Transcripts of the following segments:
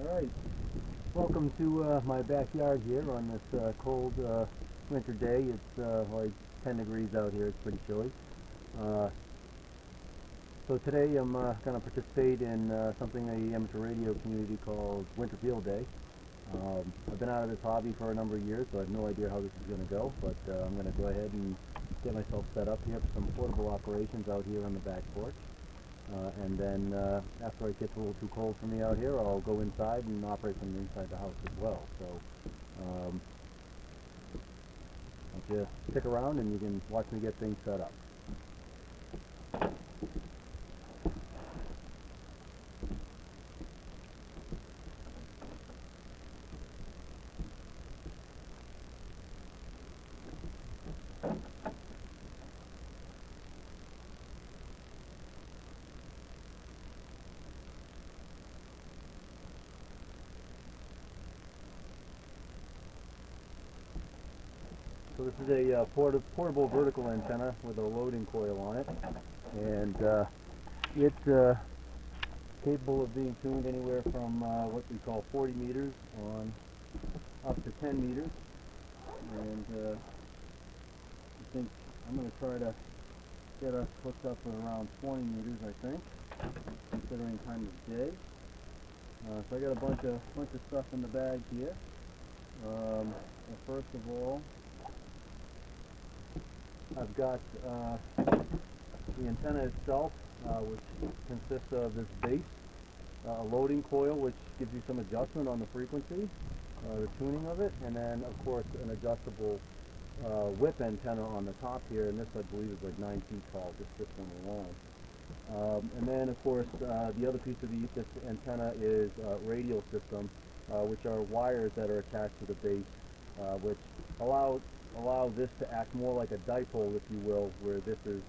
Alright, welcome to my backyard here on this cold winter day. It's like 10 degrees out here, it's pretty chilly. So today I'm going to participate in something the amateur radio community calls Winter Field Day. I've been out of this hobby for a number of years, so I have no idea how this is going to go, but I'm going to go ahead and get myself set up here for some portable operations out here on the back porch. And then after it gets a little too cold for me out here, I'll go inside and operate from inside the house as well. So I'll just stick around and you can watch me get things set up. So this is a portable vertical antenna with a loading coil on it, and it's capable of being tuned anywhere from what we call 40 meters on up to 10 meters. And I think I'm going to try to get us hooked up at around 20 meters, I think, considering time of day. So I got a bunch of stuff in the bag here. First of all, I've got the antenna itself, which consists of this base, a loading coil which gives you some adjustment on the frequency, the tuning of it, and then of course an adjustable whip antenna on the top here, and this I believe is like 9 feet tall, just this one alone. And then of course the other piece of this antenna is radial system, which are wires that are attached to the base, which allow this to act more like a dipole, if you will, where this is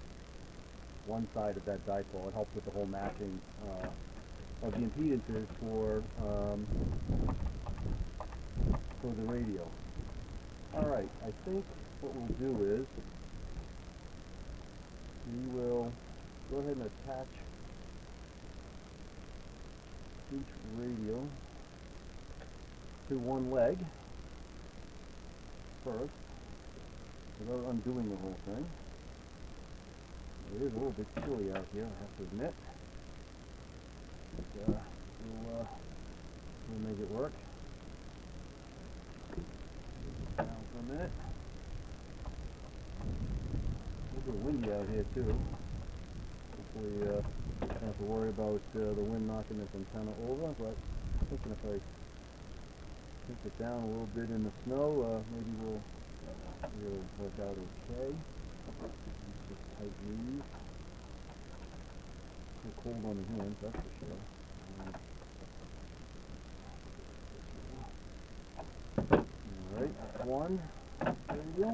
one side of that dipole. It helps with the whole matching of the impedances for the radio. Alright, I think what we'll do is we will go ahead and attach each radio to one leg first, without undoing the whole thing. It is a little bit chilly out here, I have to admit. But, we'll make it work. Down for a minute. It's a little windy out here too. Hopefully I don't have to worry about the wind knocking this antenna over, but I'm thinking if I take it down a little bit in the snow, maybe it'll work out okay. Just tight these. A little cold on the hands, that's for sure. Alright, that's one radio.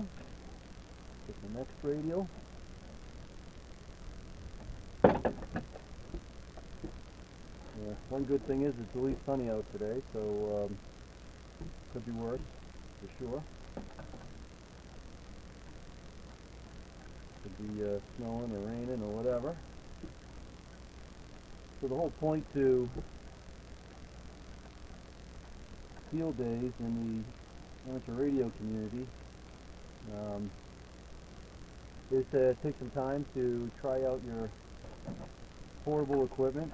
Get the next radio. One good thing is it's at least sunny out today, so could be worse, for sure. Could be snowing or raining or whatever. So the whole point to field days in the amateur radio community is to take some time to try out your portable equipment.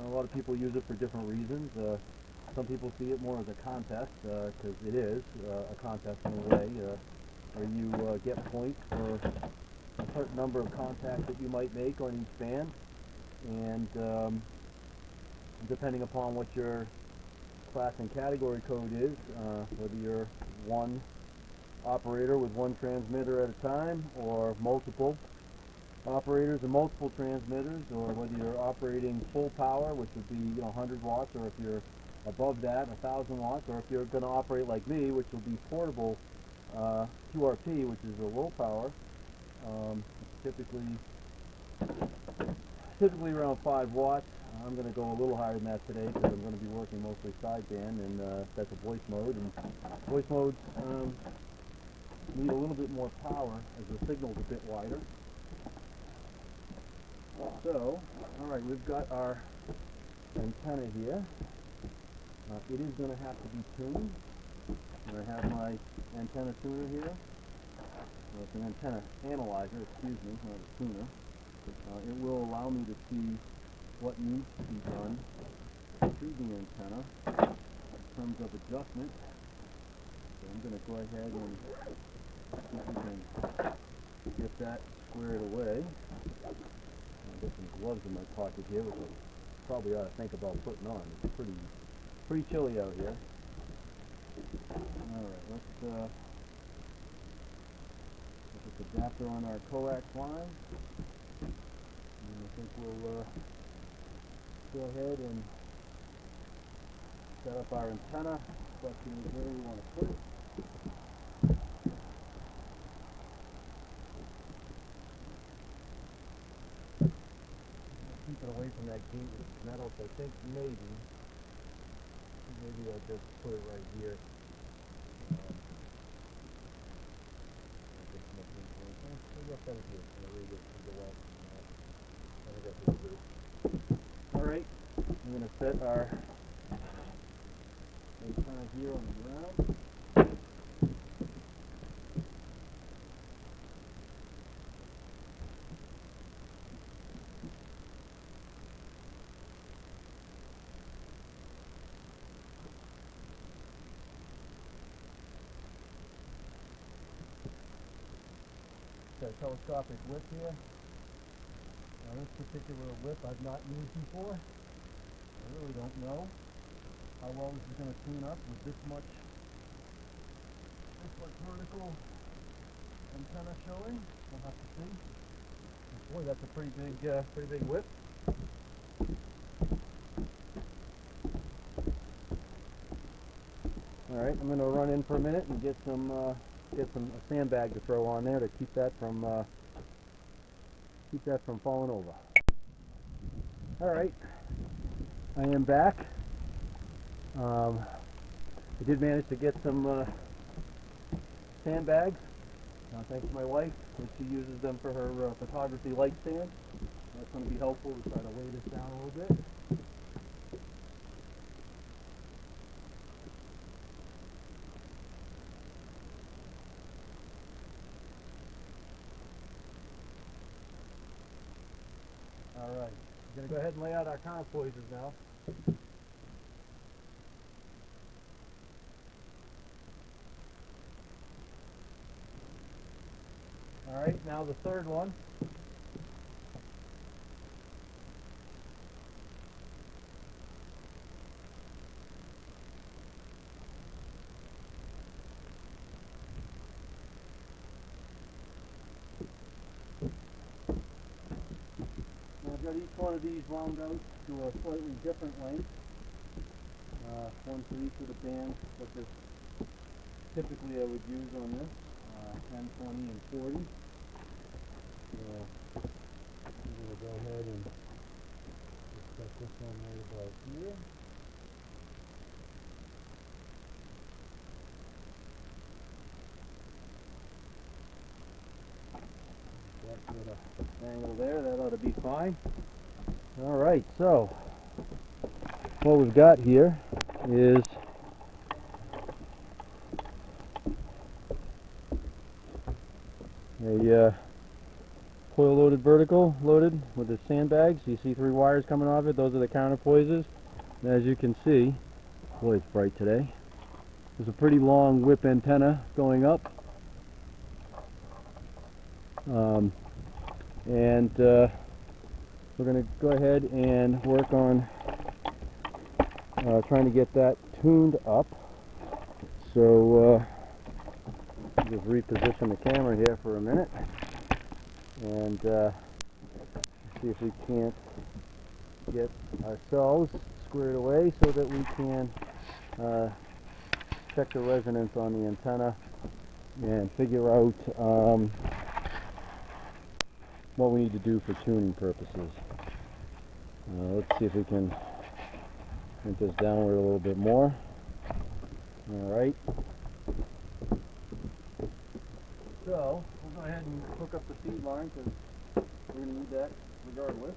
A lot of people use it for different reasons. Some people see it more as a contest, because it is a contest in a way, where you get points for a certain number of contacts that you might make on each band, and depending upon what your class and category code is, whether you're one operator with one transmitter at a time, or multiple operators and multiple transmitters, or whether you're operating full power, which would be 100 watts, or if you're above that, 1,000 watts, or if you're going to operate like me, which will be portable QRP, which is a low power. Typically around 5 watts. I'm going to go a little higher than that today because I'm going to be working mostly sideband, and that's a voice mode. And voice modes need a little bit more power as the signal's a bit wider. So, alright, we've got our antenna here. It is going to have to be tuned. I have my antenna tuner here. Well, it's an antenna analyzer, excuse me, not a tuner. It will allow me to see what needs to be done to the antenna in terms of adjustment. So I'm going to go ahead and see if we can get that squared away. I've got some gloves in my pocket here, which I probably ought to think about putting on. It's pretty chilly out here. Alright, let's put this adapter on our coax line. And I think we'll go ahead and set up our antenna. Question is where we want to put it. Keep it away from that gate with metal, so I think maybe I'll just put it right here. Alright, I'm going to set our antenna here on the ground. Telescopic whip here. Now this particular whip I've not used before. I really don't know how well this is going to tune up with this much vertical antenna showing. We'll have to see. Boy, that's a pretty big whip. All right, I'm going to run in for a minute and get a sandbag to throw on there to keep that from falling over. All right, I am back. I did manage to get some sandbags. Thanks to my wife, and she uses them for her photography light stand. That's going to be helpful to try to lay this down a little bit. Alright, we're going to go ahead and lay out our counterpoises now. Alright, now the third one. I've got each one of these wound out to a slightly different length. One for each of the bands, such as typically I would use on this, 10, 20, and 40. I'm going to go ahead and set this one right about here. That's with an angle there, that ought to be fine. Alright, so what we've got here is a coil loaded vertical loaded with the sandbags. You see 3 wires coming off it. Those are the counterpoises. And as you can see, boy, it's bright today. There's a pretty long whip antenna going up. We're going to go ahead and work on trying to get that tuned up. So just reposition the camera here for a minute and see if we can't get ourselves squared away so that we can check the resonance on the antenna and figure out what we need to do for tuning purposes. Let's see if we can get this downward a little bit more. Alright. So, we'll go ahead and hook up the feed line because we're going to need that regardless.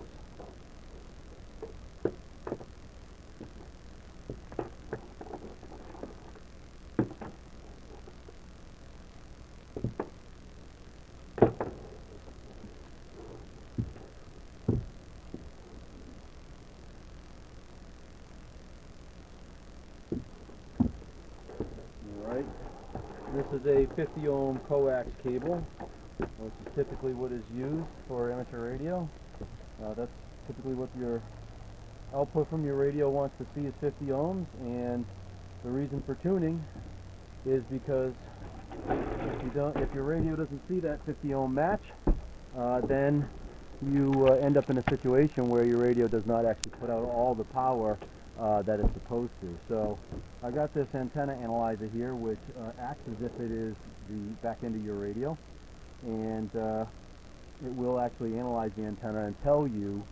This is a 50 ohm coax cable, which is typically what is used for amateur radio. That's typically what your output from your radio wants to see is 50 ohms, and the reason for tuning is because if your radio doesn't see that 50 ohm match, then you end up in a situation where your radio does not actually put out all the power that it's supposed to. So I got this antenna analyzer here, which acts as if it is the back end of your radio, and it will actually analyze the antenna and tell you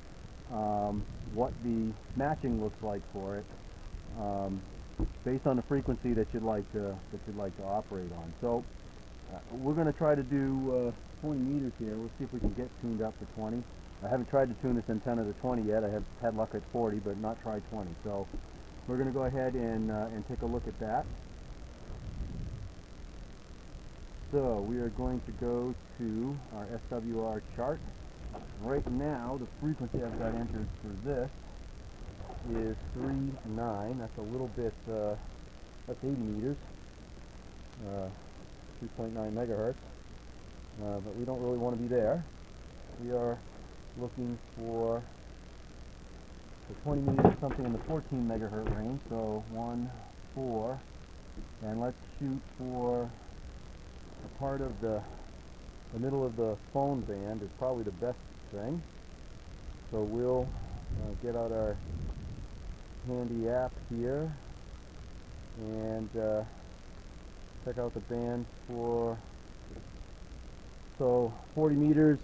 what the matching looks like for it, based on the frequency that you'd like to operate on. So we're going to try to do 20 meters here. We'll see if we can get tuned up to 20. I haven't tried to tune this antenna to 20 yet. I have had luck at 40, but not tried 20. So we're going to go ahead and take a look at that. So we are going to go to our SWR chart. Right now, the frequency I've got entered for this is 3.9. That's a little bit, that's 80 meters, 3.9 megahertz, but we don't really want to be there. We are looking for 20 meters, something in the 14 megahertz range, so 1, 4, and let's shoot for a part of the middle of the phone band is probably the best thing. So we'll get out our handy app here and check out the band for, so 40 meters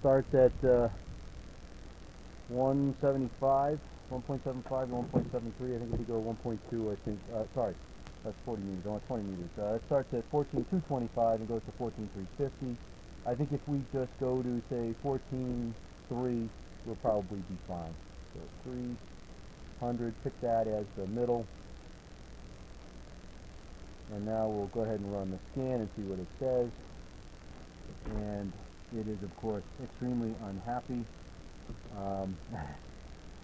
starts at 175, 1.75 to 1.73. I think if we go 1.2, I think, sorry, that's 40 meters, I want 20 meters. It starts at 14,225 and goes to 14,350. I think if we just go to, say, 14,3, we'll probably be fine. So 300, pick that as the middle. And now we'll go ahead and run the scan and see what it says. And it is, of course, extremely unhappy.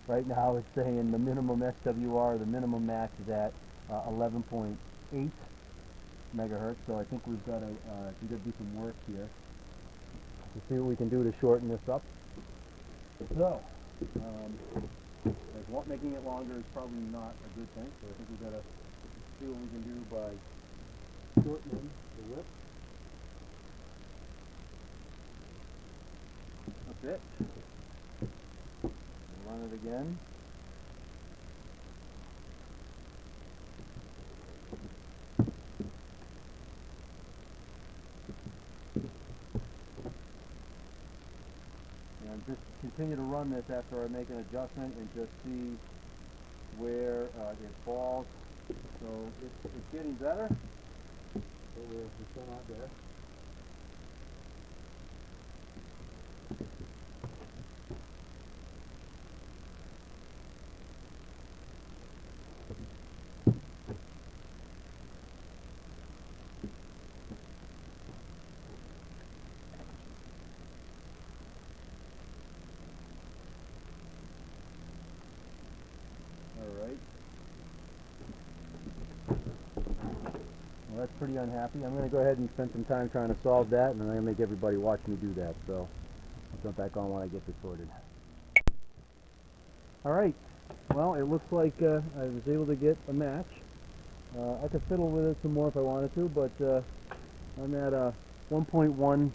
Right now it's saying the minimum SWR, the minimum match is at 11.8 megahertz, so I think we've got to do some work here to see what we can do to shorten this up. So, making it longer is probably not a good thing, so I think we've got to see what we can do by shortening the width a bit. Run it again. And just continue to run this after I make an adjustment and just see where it falls. So it's getting better. So we're still not there. Alright. Well, that's pretty unhappy. I'm going to go ahead and spend some time trying to solve that, and I'm going to make everybody watch me do that. So I'll jump back on when I get this sorted. Alright. Well, it looks like I was able to get a match. I could fiddle with it some more if I wanted to, but I'm at a 1.1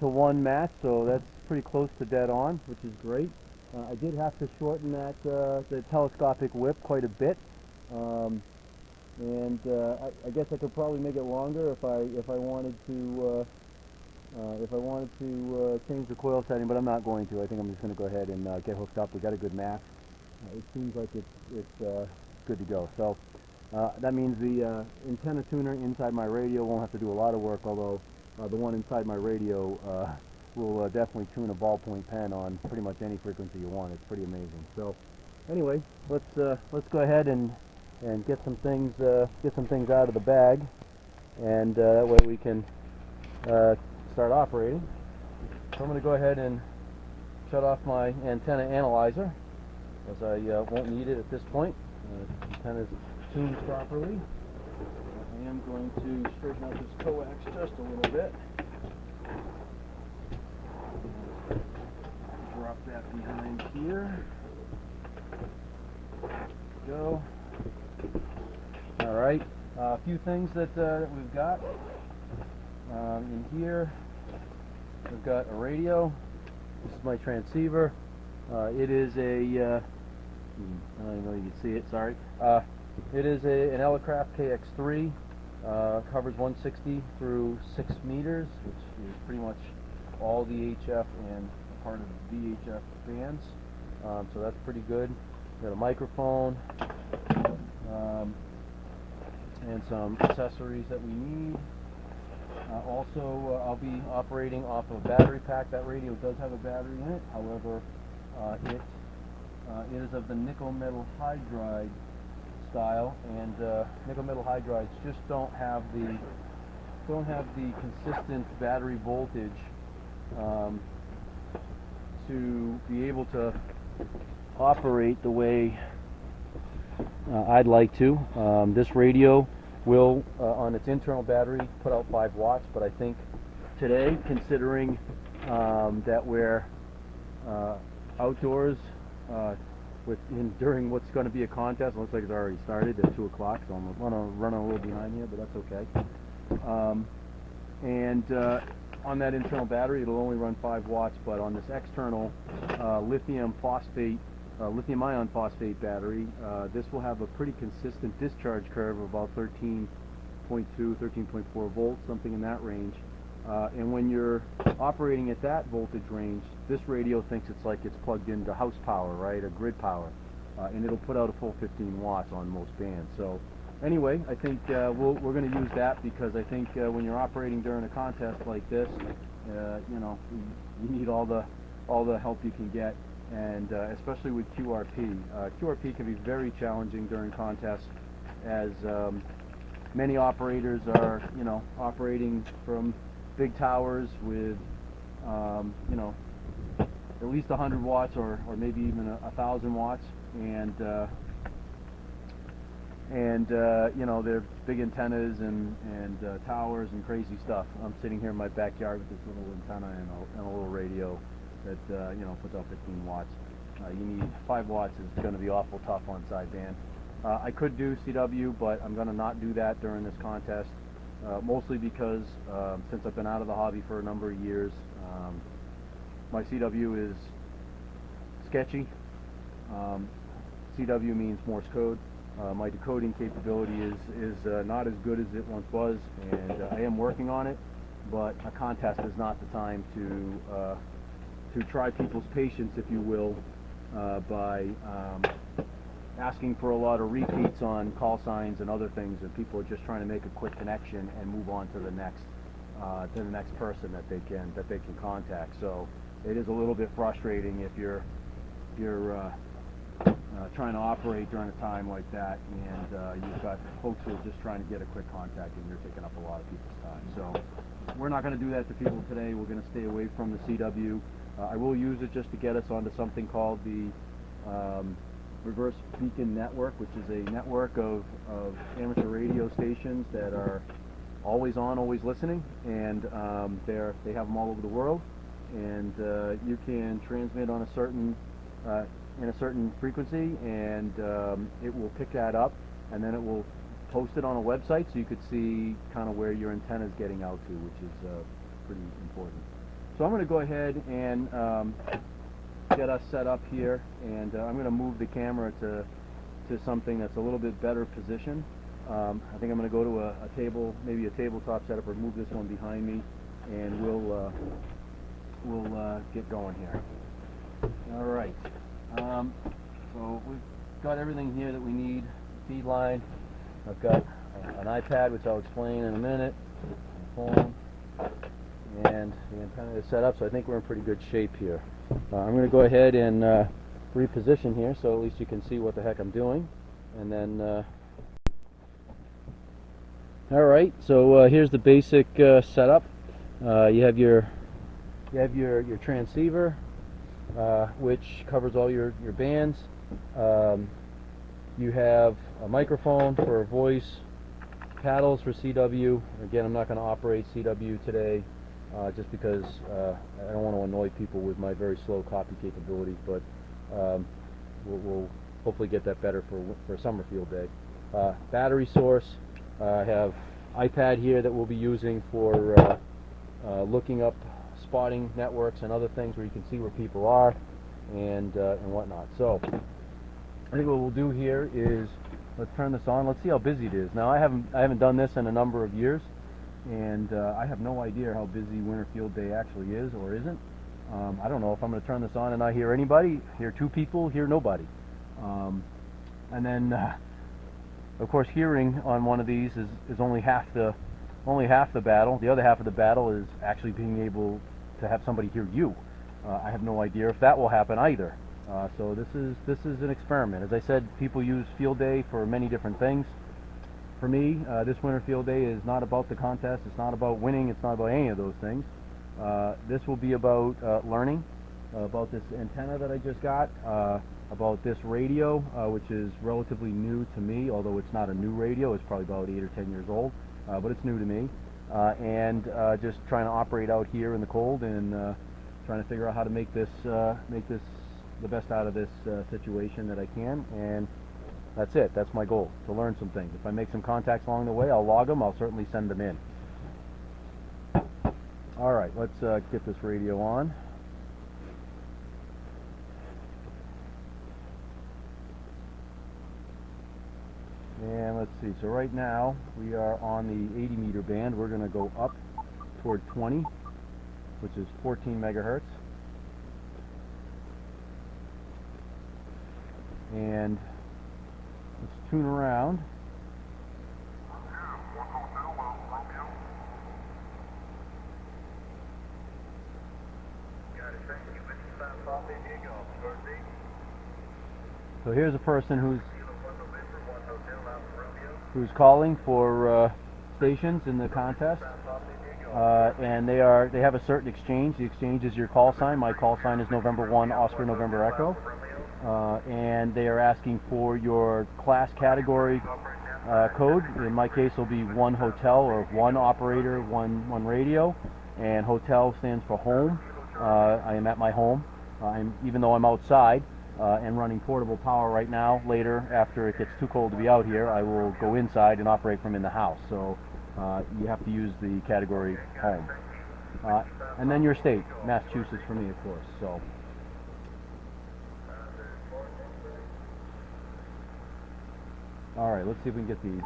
to 1 match, so that's pretty close to dead on, which is great. I did have to shorten that the telescopic whip quite a bit, and I guess I could probably make it longer if I wanted to change the coil setting, but I'm not going to. I think I'm just going to go ahead and get hooked up. We got a good match. It seems like it's good to go. So that means the antenna tuner inside my radio won't have to do a lot of work, although the one inside my radio will definitely tune a ballpoint pen on pretty much any frequency you want. It's pretty amazing. So anyway, let's go ahead and get some things out of the bag, and that way we can start operating. So I'm going to go ahead and shut off my antenna analyzer, as I won't need it at this point. The antenna is tuned properly. I am going to straighten out this coax just a little bit. Drop that behind here. There we go. Alright, a few things that we've got in here. We've got a radio. This is my transceiver. It is a, I don't even know if you can see it, sorry. It is an Elecraft KX3. Covers 160 through 6 meters, which is pretty much all the HF and part of the VHF bands. So that's pretty good. Got a microphone and some accessories that we need. Also, I'll be operating off of a battery pack. That radio does have a battery in it. However, it is of the nickel metal hydride style, and nickel metal hydrides just don't have the consistent battery voltage to be able to operate the way I'd like to. This radio will, on its internal battery, put out 5 watts, but I think today, considering that we're outdoors during what's going to be a contest, it looks like it's already started at 2 o'clock, so I'm running a little behind here, but that's okay. On that internal battery, it'll only run 5 watts, but on this external lithium-ion phosphate battery, this will have a pretty consistent discharge curve of about 13.2, 13.4 volts, something in that range. And when you're operating at that voltage range, this radio thinks it's like it's plugged into house power, right, or grid power, and it'll put out a full 15 watts on most bands. So anyway, I think we're going to use that, because I think when you're operating during a contest like this, you know, you need all the help you can get, and especially with QRP. QRP can be very challenging during contests, as many operators are, you know, operating from big towers with, you know, at least 100 watts or maybe even 1,000 watts, and you know, they're big antennas and towers and crazy stuff. I'm sitting here in my backyard with this little antenna and a little radio that you know, puts out 15 watts. You need 5 watts is going to be awful tough on sideband. I could do CW, but I'm going to not do that during this contest, mostly because since I've been out of the hobby for a number of years, my CW is sketchy. CW means Morse code. My decoding capability is not as good as it once was, and I am working on it, but a contest is not the time to try people's patience, if you will, by asking for a lot of repeats on call signs and other things, and people are just trying to make a quick connection and move on to the next person that they can contact. So it is a little bit frustrating if you're trying to operate during a time like that, and you've got folks who are just trying to get a quick contact, and you're taking up a lot of people's time. So we're not going to do that to people today. We're going to stay away from the CW. I will use it just to get us onto something called the Reverse Beacon Network, which is a network of amateur radio stations that are always on, always listening, and they have them all over the world, and you can transmit on a certain in a certain frequency, and it will pick that up, and then it will post it on a website so you could see kind of where your antenna is getting out to, which is pretty important. So I'm going to go ahead and get us set up here, and I'm going to move the camera to something that's a little bit better positioned. I think I'm going to go to a table, maybe a tabletop setup, or move this one behind me, and we'll get going here. All right. So we've got everything here that we need. Feed line. I've got an iPad, which I'll explain in a minute. Phone. And the antenna is set up, so I think we're in pretty good shape here. I'm going to go ahead and reposition here, so at least you can see what the heck I'm doing. And then, all right. So here's the basic setup. You have your transceiver, which covers all your bands. You have a microphone for voice, paddles for CW. Again, I'm not going to operate CW today just because I don't want to annoy people with my very slow copy capabilities, but we'll hopefully get that better for a summer field day. Battery source, I have iPad here that we'll be using for looking up spotting networks and other things where you can see where people are and whatnot. So I think what we'll do here is let's turn this on. Let's see how busy it is. Now I haven't done this in a number of years, and I have no idea how busy winter field day actually is or isn't. I don't know if I'm going to turn this on and not hear anybody, hear two people, hear nobody. And then of course hearing on one of these is only half the battle. The other half of the battle is actually being able to have somebody hear you. I have no idea if that will happen either. So this is an experiment. As I said, people use field day for many different things. For me, this winter field day is not about the contest. It's not about winning. It's not about any of those things. This will be about learning, about this antenna that I just got, about this radio, which is relatively new to me, although it's not a new radio. It's probably about 8 or 10 years old, but it's new to me. And just trying to operate out here in the cold and trying to figure out how to make this the best out of this situation that I can, and that's it. That's my goal, to learn some things. If I make some contacts along the way, I'll log them. I'll certainly send them in. All right, let's get this radio on. And let's see, so right now we are on the 80 meter band. We're going to go up toward 20, which is 14 megahertz. And let's tune around. So here's a person who's calling for stations in the contest, and they have a certain exchange. The exchange is your call sign. My call sign is November 1 Oscar November Echo. And they are asking for your class category code. In my case, will be 1 hotel, or 1 operator, one radio, and hotel stands for home. I am at my home. Even though I'm outside and running portable power right now, later after it gets too cold to be out here, I will go inside and operate from in the house. So you have to use the category home. And then your state, Massachusetts for me, of course. So. All right, let's see if we can get the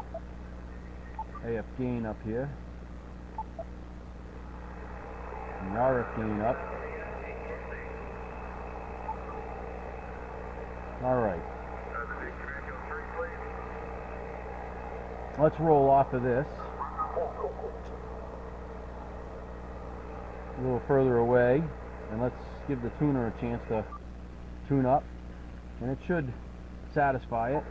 AF gain up here. And the RF gain up. All right. Let's roll off of this a little further away, and let's give the tuner a chance to tune up, and it should satisfy it.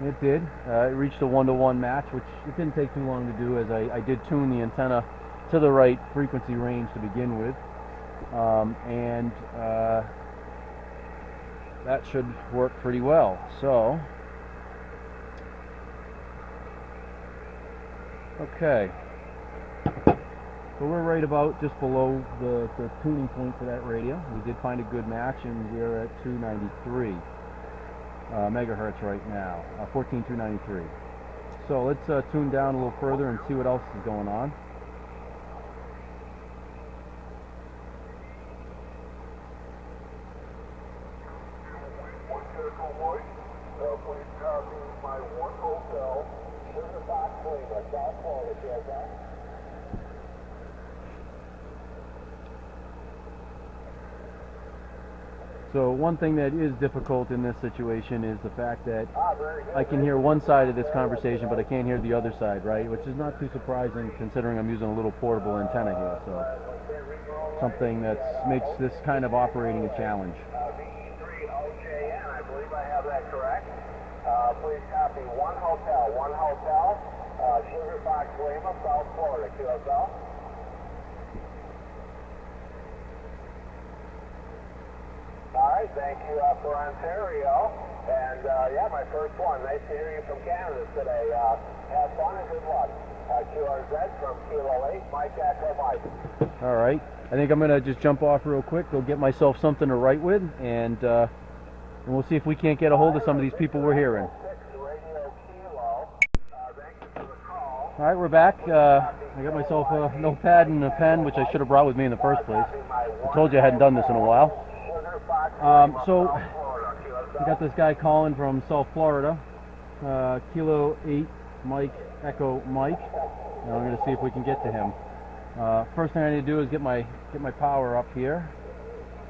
It did. It reached a 1-to-1 match, which it didn't take too long to do, as I did tune the antenna to the right frequency range to begin with. And that should work pretty well. So, okay. So we're right about just below the tuning point for that radio. We did find a good match, and we're at 293. Megahertz right now, 14,293. So let's tune down a little further and see what else is going on. So one thing that is difficult in this situation is the fact that I can hear one side of this conversation, but I can't hear the other side, right? Which is not too surprising considering I'm using a little portable antenna here. So something that makes this kind of operating a challenge. I believe I have that correct. Please copy 1 hotel, Sugar Fox Lima, South Florida, QSL. All right. right, thank you for Ontario. And yeah, my first one. Nice to hear you from Canada today. Have fun and good luck. QRZ from Kilo 8, Mike Echo Mike. All right. I think I'm going to just jump off real quick, go get myself something to write with, and we'll see if we can't get a hold of some of these people we're hearing. All right, we're back. I got myself a notepad and a pen, which I should have brought with me in the first place. I told you I hadn't done this in a while. So we got this guy calling from South Florida, Kilo 8 Mike Echo Mike, and I'm going to see if we can get to him. First thing I need to do is get my power up here.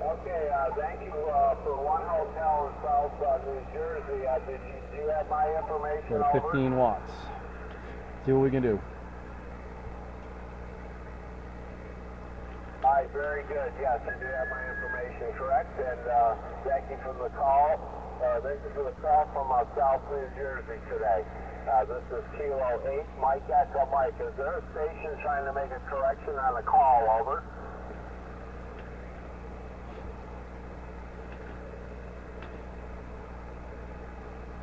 Okay, thank you for One Hotel in South New Jersey. Do you have my information? So 15 watts. See what we can do. All right, very good. Yes, I do have my information correct, and thank you for the call. Thank you for the call from South New Jersey today. This is Kilo 8, Mike Echo Mike. Is there a station trying to make a correction on a call? Over.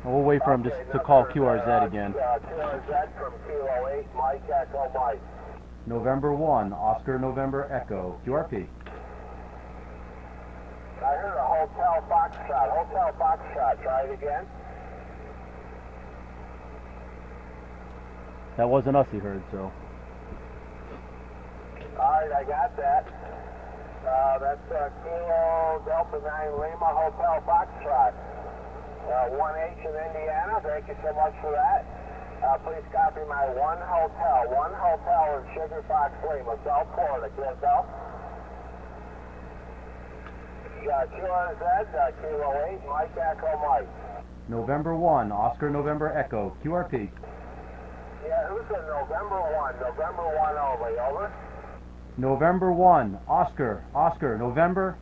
We'll wait for him to call QRZ again. QRZ from Kilo 8, Mike Echo Mike. November 1, Oscar November Echo, QRP. I heard a Hotel Foxtrot. Hotel Foxtrot. Try it again. That wasn't us he heard, so. Alright, I got that. That's Kilo Delta 9 Lima Hotel Foxtrot. 1H in Indiana. Thank you so much for that. Please copy my One Hotel in Sugar Fox Lima, South Florida. QSL. QRZ, Kilo 8, Mike Echo Mike. November 1, Oscar November Echo, QRP. Yeah, who's in November 1? November 1 only, over. November 1, Oscar, November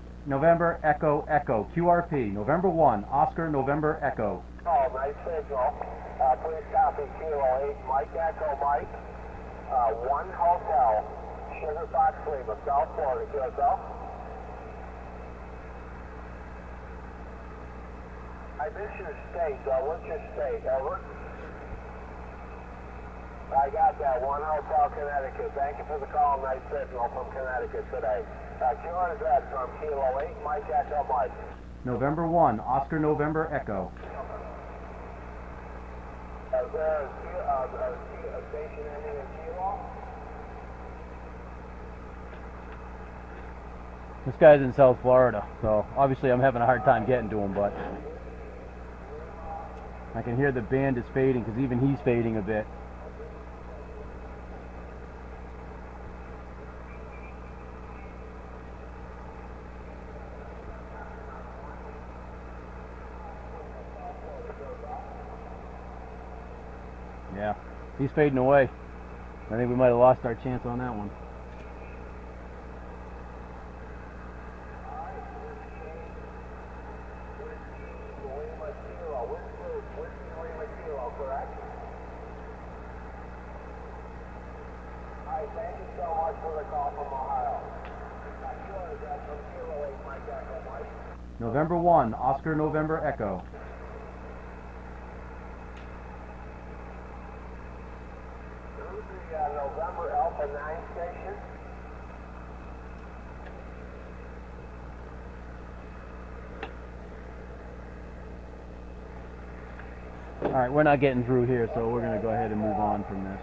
Echo Echo, QRP. November 1, Oscar November Echo. Oh, nice signal. Please copy Kilo 8, Mike Echo Mike. One Hotel, Sugar Fox Lima, South Florida. QSL. I missed your state. What's your state? Over. I got that. One Hotel, Connecticut. Thank you for the call. Nice signal from Connecticut today. QRZ from Kilo 8, Mike Echo Mike. November 1, Oscar November Echo. Is there a station ending in Kilo? This guy's in South Florida, so obviously I'm having a hard time getting to him, but I can hear the band is fading because even he's fading a bit. Yeah, he's fading away. I think we might have lost our chance on that one. Thank you so much for the call from Ohio. November 1, Oscar November Echo. Who's the November Alpha 9 station? Alright, we're not getting through here, so we're going to go ahead and move on from this.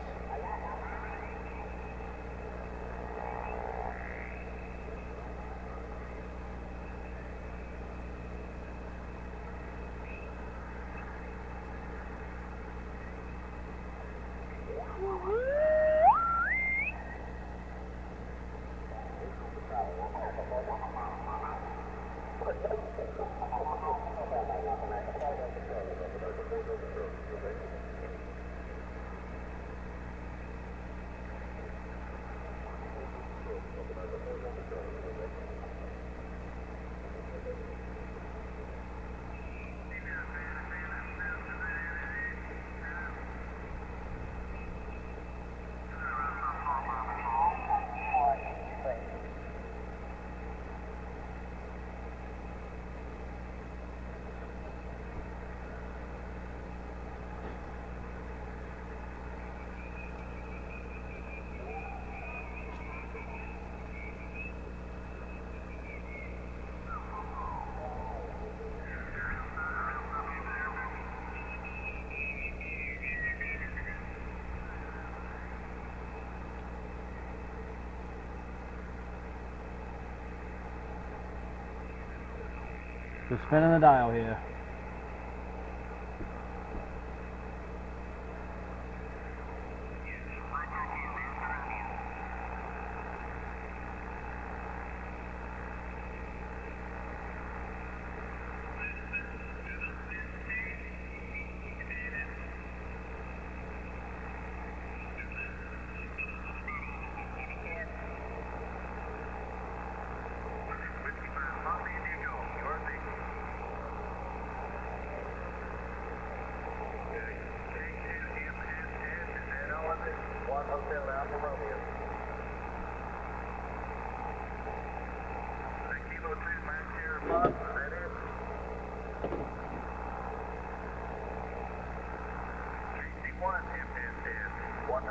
Just spinning the dial here.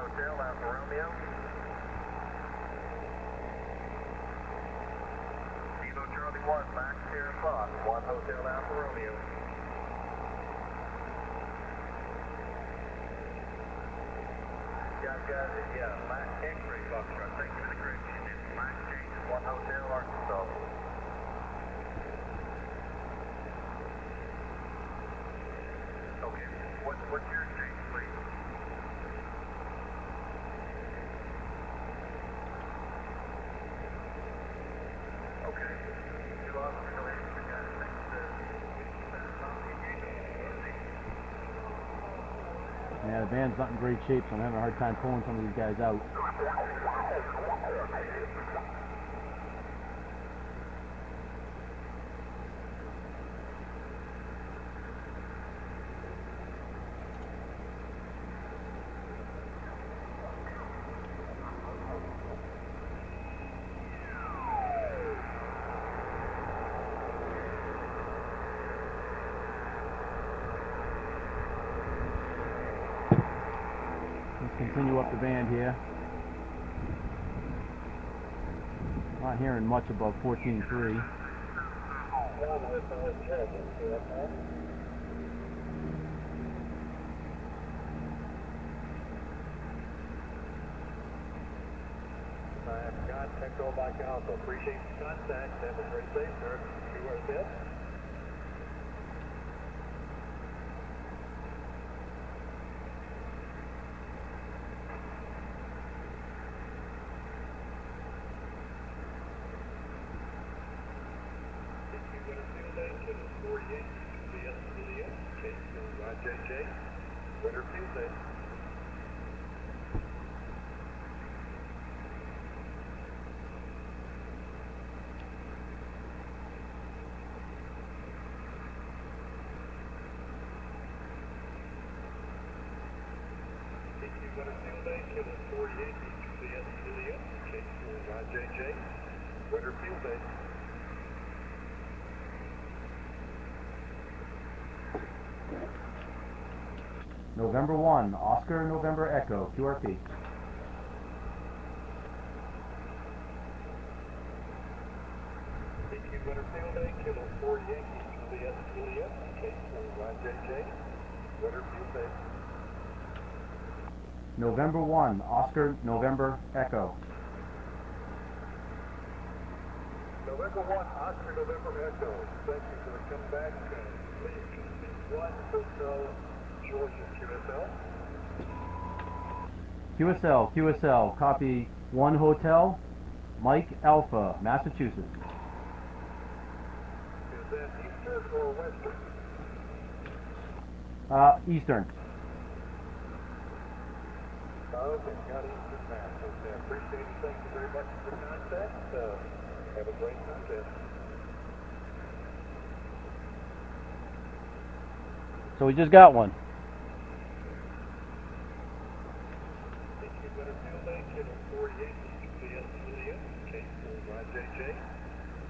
Hotel Alpha Romeo. Kilo Charlie 1, Max Sierra Fox, 1 Hotel Alpha Romeo. Yeah, Max X-Ray Foxtrot, thank you for the correction. It's Max James, 1 Hotel Arkansas. Okay, what's your exchange, please? Yeah, the band's not in great shape, so I'm having a hard time pulling some of these guys out. Let's continue up the band here. Not hearing much above 14.3. Scott, Echo Mike Alpha. Appreciate the contact. Have a great day, sir. See where it's at. JJ, Winter Tuesday. Winter Tuesday, Kilo 48, CS Julia, JJ, Winter Tuesday. November 1, Oscar November Echo, QRP. Winter Tuesday, Kilo 48, CS Julia, JJ, Winter Tuesday. November 1, Oscar November Echo. November 1, Oscar November Echo. Thank you for coming back. Please, 1 Hotel Georgia, QSL. QSL, copy 1 Hotel, Mike Alpha, Massachusetts. Is that Eastern or Western? Eastern. Okay, got Eastern Mass. Okay, appreciate it. Thank you very much for the contact. Have a great contest. So we just got one.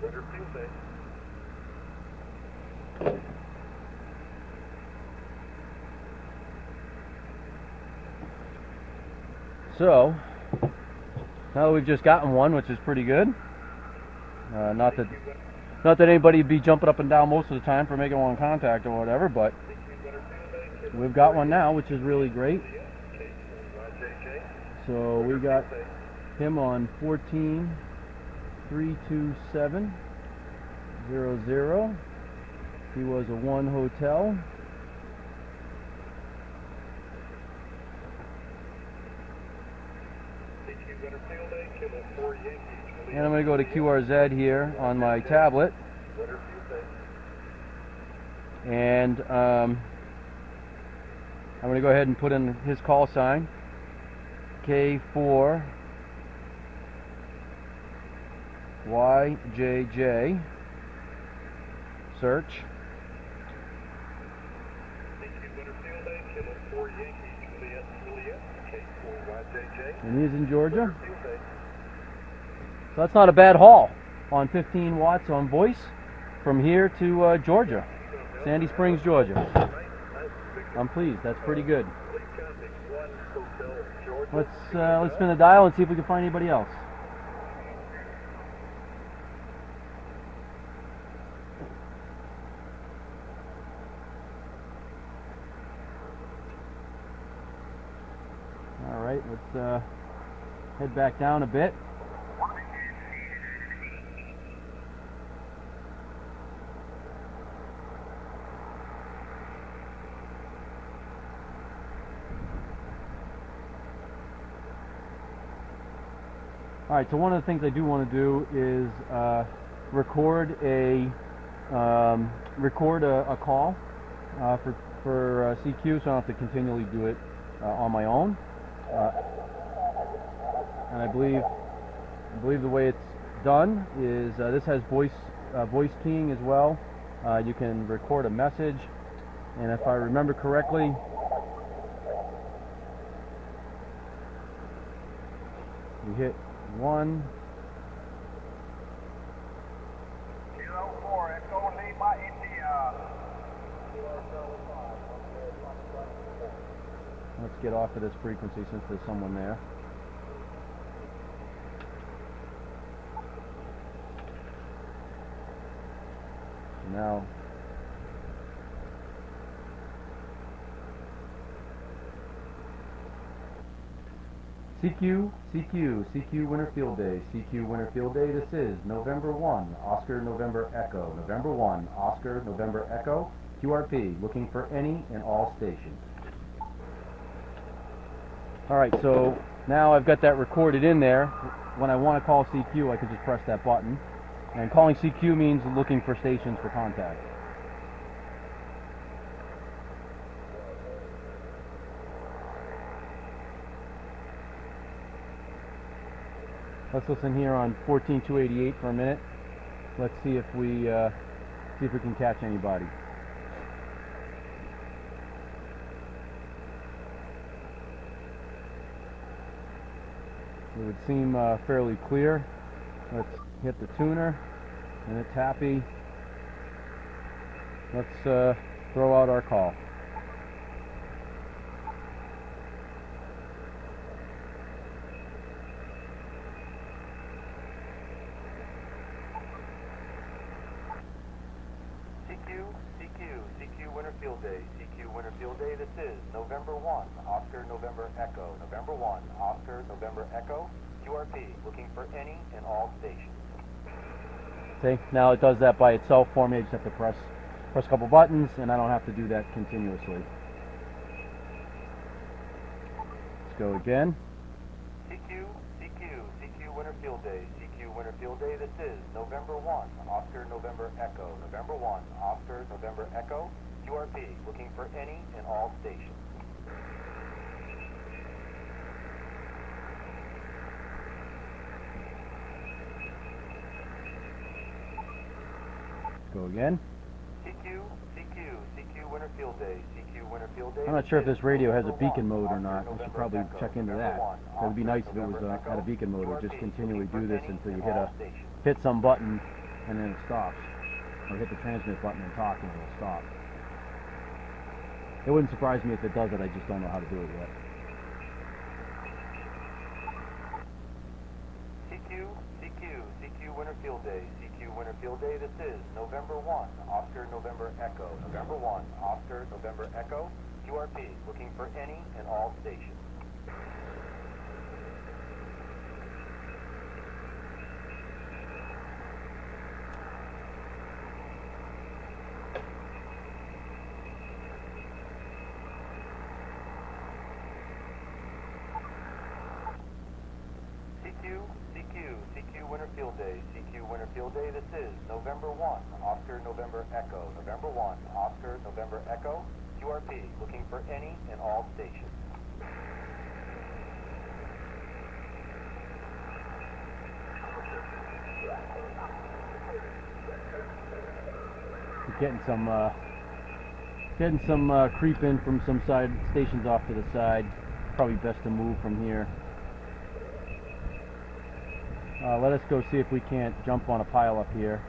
Winter Tuesday. So, now that we've just gotten one, which is pretty good. Not that anybody would be jumping up and down most of the time for making one contact or whatever, but we've got one now, which is really great. So we got him on 14.327.00. He was a 1 hotel. And I'm going to go to QRZ here on my tablet. And I'm going to go ahead and put in his call sign. K4 YJJ. Search. And he's in Georgia. So that's not a bad haul on 15 watts on voice from here to Georgia, Sandy Springs, Georgia. I'm pleased. That's pretty good. Let's spin the dial and see if we can find anybody else. All right, let's head back down a bit. All right, so one of the things I do want to do is record a call for CQ, so I don't have to continually do it on my own. And I believe the way it's done is this has voice keying as well. You can record a message, and if I remember correctly, you hit 1. 04 Echo Lima India. Let's get off of this frequency since there's someone there. Now, CQ Winter Field Day, CQ Winter Field Day, this is November 1, Oscar November Echo, November 1, Oscar November Echo, QRP, looking for any and all stations. Alright, so now I've got that recorded in there. When I want to call CQ, I can just press that button. And calling CQ means looking for stations for contact. Let's listen here on 14288 for a minute. Let's see if we can catch anybody. It would seem fairly clear. Let's hit the tuner, and it's happy. Let's throw out our call. CQ Winter Field Day, CQ Winter Field Day, this is November 1, Oscar November Echo, November 1, Oscar November Echo, QRP, looking for any and all stations. See, now it does that by itself for me. I just have to press a couple buttons, and I don't have to do that continuously. Let's go again. CQ Winter Field Day, CQ Winter Field Day, this is November 1, Oscar November Echo, November 1, Oscar November Echo, QRP, looking for any and all stations. Go again. CQ Winter Field Day, CQ Winter Field Day. I'm not sure if this radio has a beacon mode or not. I should probably check into that. That would be nice if it was at a beacon mode. It would just continually do this until you hit some button and then it stops. Or hit the transmit button and talk and it'll stop. It wouldn't surprise me if it does it. I just don't know how to do it yet. CQ Winter Field Day, CQ Winter Field Day, this is November 1, Oscar November Echo, November 1, Oscar November Echo, QRP, looking for any and all stations. CQ Winter Field Day, CQ Winter Field Day. This is November 1, Oscar November Echo, November 1, Oscar November Echo, QRP, looking for any and all stations. Getting some creep in from some side stations off to the side. Probably best to move from here. Let us go see if we can't jump on a pile up here.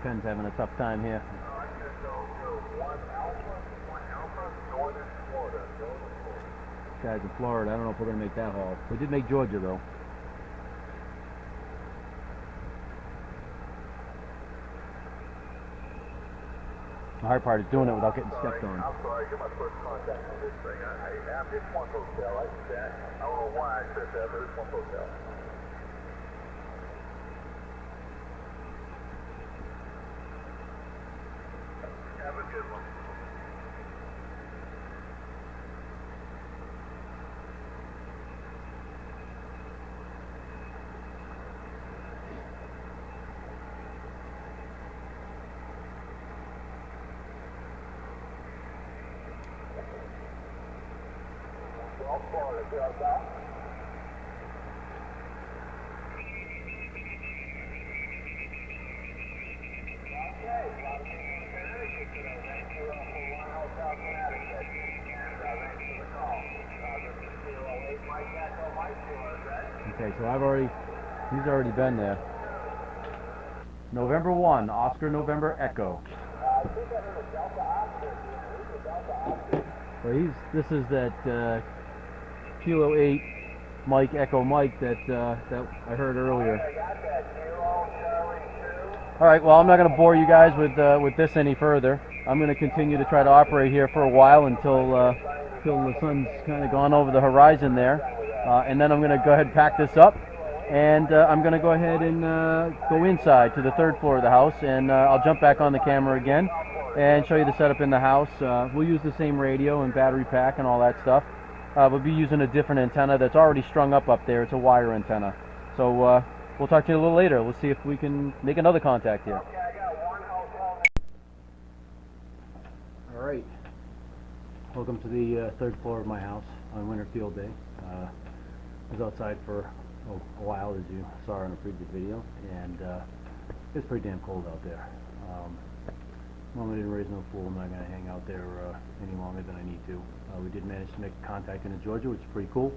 Ken's having a tough time here. Guys in Florida, I don't know if we're going to make that haul. We did make Georgia though. The hard part is doing it without getting stepped on. I'm sorry, you're my first contact on this thing. I have this one hotel. I see that. I don't know why I said that, but it's one hotel. Have a good one. Florida, Delta. Okay, so he's already been there. November 1, Oscar November Echo. So this is that Kilo 8 Mike Echo Mike that I heard earlier. Alright, well I'm not going to bore you guys with this any further. I'm going to continue to try to operate here for a while until the sun's kind of gone over the horizon there. And then I'm going to go ahead and pack this up. And I'm going to go ahead and go inside to the third floor of the house. And I'll jump back on the camera again and show you the setup in the house. We'll use the same radio and battery pack and all that stuff. We'll be using a different antenna that's already strung up there. It's a wire antenna. So we'll talk to you a little later. We'll see if we can make another contact here. Alright. Welcome to the third floor of my house on Winter Field Day. I was outside for a while, as you saw in a previous video, and it's pretty damn cold out there. Mom didn't raise no fool. I'm not going to hang out there any longer than I need to. We did manage to make contact into Georgia, which is pretty cool.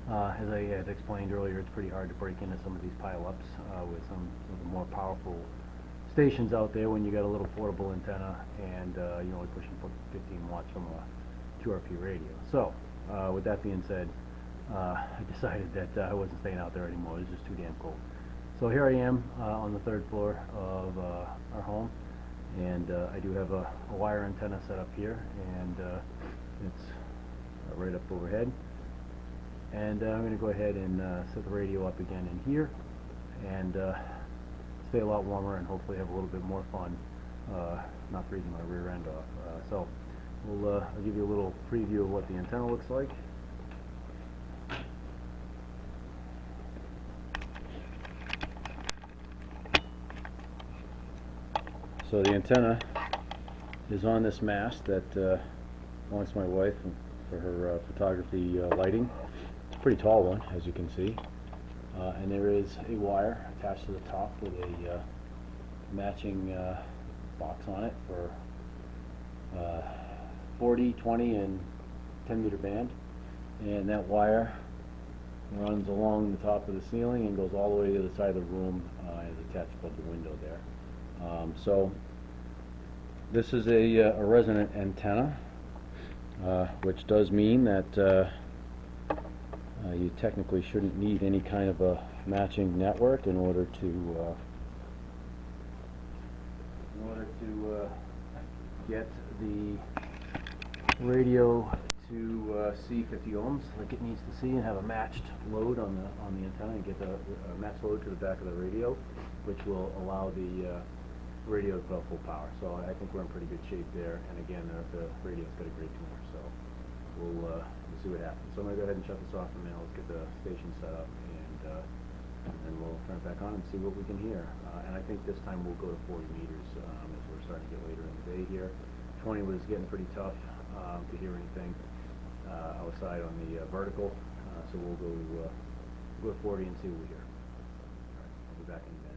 As I had explained earlier, it's pretty hard to break into some of these pile-ups with some of the more powerful stations out there when you got a little portable antenna and you're only pushing 15 watts from a QRP radio. So, with that being said, I decided that I wasn't staying out there anymore. It was just too damn cold. So here I am on the third floor of our home, and I do have a wire antenna set up here, and it's right up overhead. And I'm going to go ahead and set the radio up again in here, and stay a lot warmer and hopefully have a little bit more fun not freezing my rear end off. So I'll give you a little preview of what the antenna looks like. So the antenna is on this mast that belongs to my wife for her photography lighting. It's a pretty tall one, as you can see. And there is a wire attached to the top with a matching box on it for 40, 20, and 10 meter band. And that wire runs along the top of the ceiling and goes all the way to the side of the room and is attached above the window there. So this is a resonant antenna, which does mean that You technically shouldn't need any kind of a matching network in order to get the radio to see 50 ohms like it needs to see, and have a matched load on the antenna, and get a matched load to the back of the radio, which will allow the radio to put out full power. So I think we're in pretty good shape there. And again, the radio's got a great tuner, so we'll see what happens. So I'm going to go ahead and shut this off for a minute. Let's get the station set up, and then we'll turn it back on and see what we can hear. And I think this time we'll go to 40 meters as we're starting to get later in the day here. 20 was getting pretty tough to hear anything outside on the vertical, so we'll go 40 and see what we hear. All right, I'll be back in a minute.